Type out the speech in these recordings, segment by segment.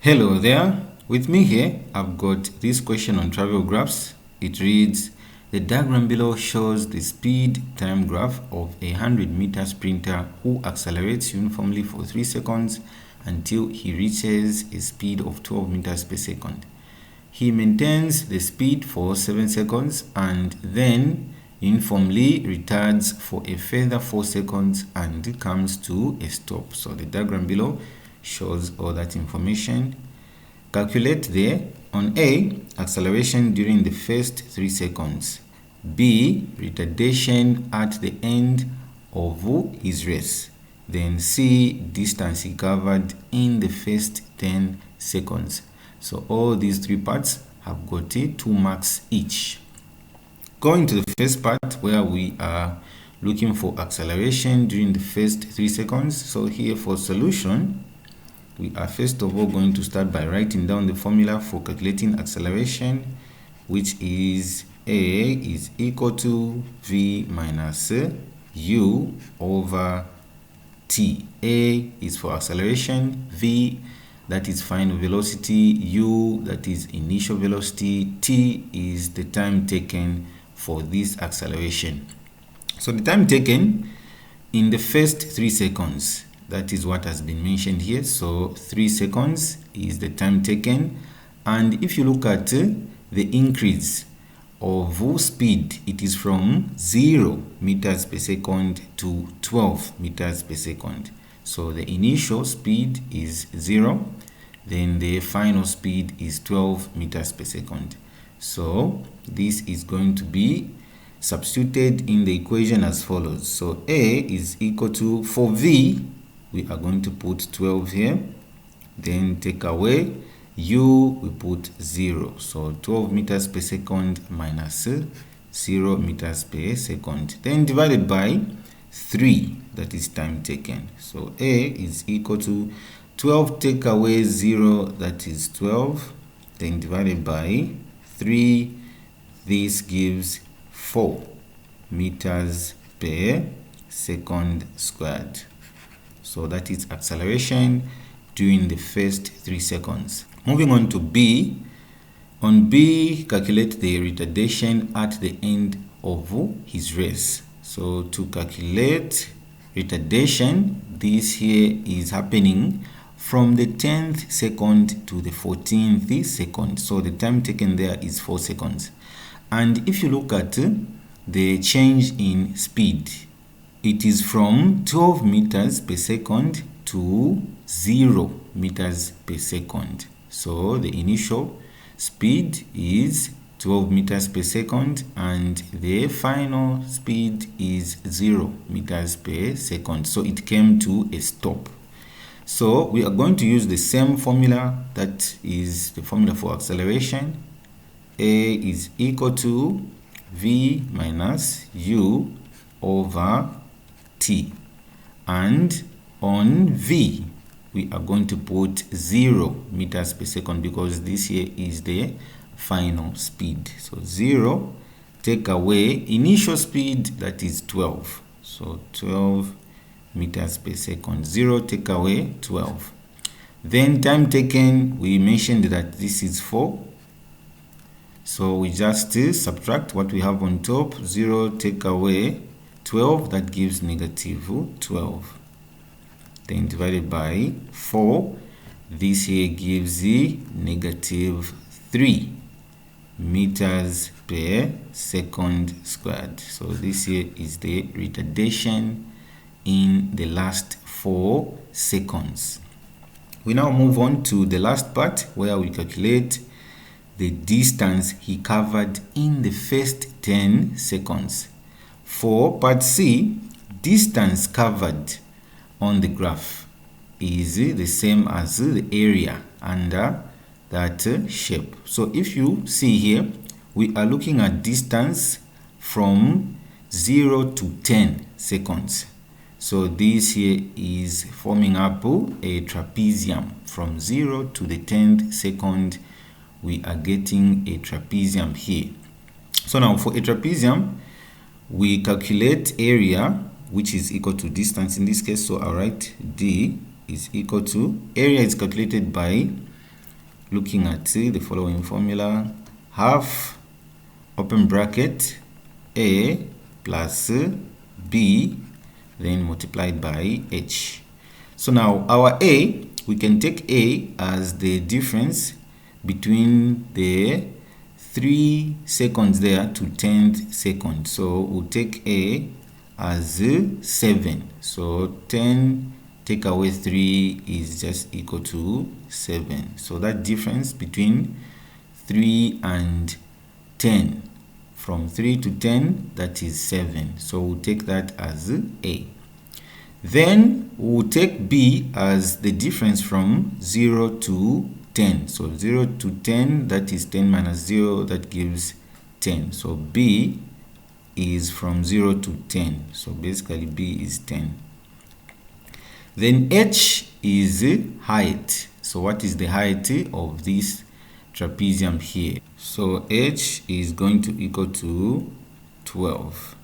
Hello there, with me here I've got this question on travel graphs. It reads, the diagram below shows the speed time graph of a 100-meter sprinter who accelerates uniformly for 3 seconds until he reaches a speed of 12 meters per second. He maintains the speed for 7 seconds and then uniformly retards for a further 4 seconds and comes to a stop. So the diagram below shows all that information. Calculate there on A, acceleration during the first 3 seconds, B, retardation at the end of his race, then C, distance he covered in the first 10 seconds. So all these 3 parts have got 2 marks each. Going to the first part where we are looking for acceleration during the first 3 seconds. So here for solution, we are first of all going to start by writing down the formula for calculating acceleration, which is A is equal to V minus U over T. A is for acceleration, V that is final velocity, U that is initial velocity, T is the time taken for this acceleration. So the time taken in the first 3 seconds, that is what has been mentioned here. So 3 seconds is the time taken, and if you look at the increase of speed, it is from 0 meters per second to 12 meters per second. So the initial speed is 0, then the final speed is 12 meters per second. So this is going to be substituted in the equation as follows. So A is equal to, for V, we are going to put 12 here, then take away U, we put 0. So 12 meters per second minus 0 meters per second, then divided by 3, that is time taken. So A is equal to 12 take away 0, that is 12, then divided by 3, this gives 4 meters per second squared. So that is acceleration during the first 3 seconds. Moving on to B. On B, calculate the retardation at the end of his race. So to calculate retardation, this here is happening from the 10th second to the 14th second. So the time taken there is 4 seconds. And if you look at the change in speed, it is from 12 meters per second to 0 meters per second. So the initial speed is 12 meters per second and the final speed is 0 meters per second. So it came to a stop. So we are going to use the same formula, that is the formula for acceleration. A is equal to V minus U over T, and on V we are going to put 0 meters per second because this here is the final speed. So 0 take away initial speed, that is 12, so 12 meters per second, 0 take away 12. Then time taken, we mentioned that this is 4, so we just subtract what we have on top. 0 take away 12, that gives negative 12, then divided by 4, this here gives the negative 3 meters per second squared. So this here is the retardation in the last 4 seconds. We now move on to the last part where we calculate the distance he covered in the first 10 seconds. For part C, distance covered on the graph is the same as the area under that shape. So if you see here, we are looking at distance from 0 to 10 seconds. So this here is forming up a trapezium. From 0 to the 10th second, we are getting a trapezium here. So now for a trapezium, we calculate area, which is equal to distance in this case. So I'll write D is equal to, area is calculated by looking at the following formula: half open bracket A plus B, then multiplied by H. So now our A, we can take A as the difference between the 3 seconds there to 10th second. So we'll take A as 7. So 10 take away 3 is just equal to 7. So that difference between 3 and 10, from 3 to 10, that is 7. So we'll take that as A. Then we'll take B as the difference from 0 to 10. So 0 to 10, that is 10 minus 0, that gives 10. So B is from 0 to 10. So basically B is 10. Then H is height. So what is the height of this trapezium here? So H is going to equal to 12.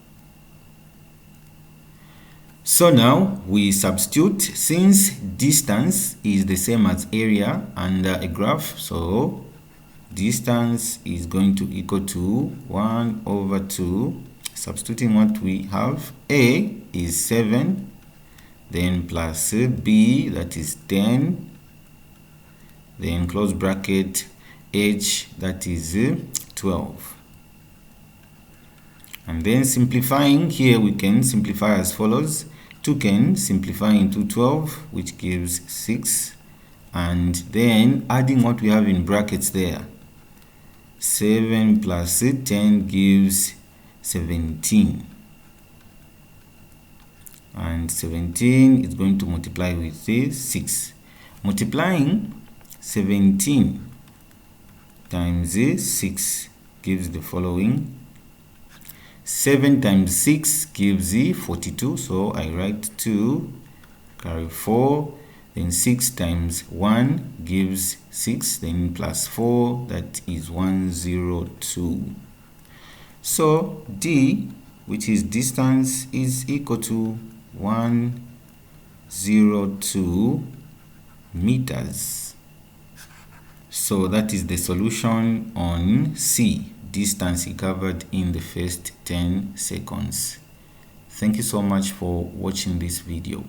So now we substitute, since distance is the same as area under a graph, so distance is going to equal to 1 over 2. Substituting what we have, A is 7, then plus B, that is 10, then close bracket, H, that is 12. And then simplifying, here we can simplify as follows. 2 can simplify into 12, which gives 6. And then adding what we have in brackets there. 7 plus 10 gives 17. And 17 is going to multiply with 6. Multiplying 17 times 6 gives the following. 7 times 6 gives 42, so I write 2, carry 4, then 6 times 1 gives 6, then plus 4, that is 102. So D, which is distance, is equal to 102 meters. So that is the solution on C, distance covered in the first 10 seconds. Thank you so much for watching this video.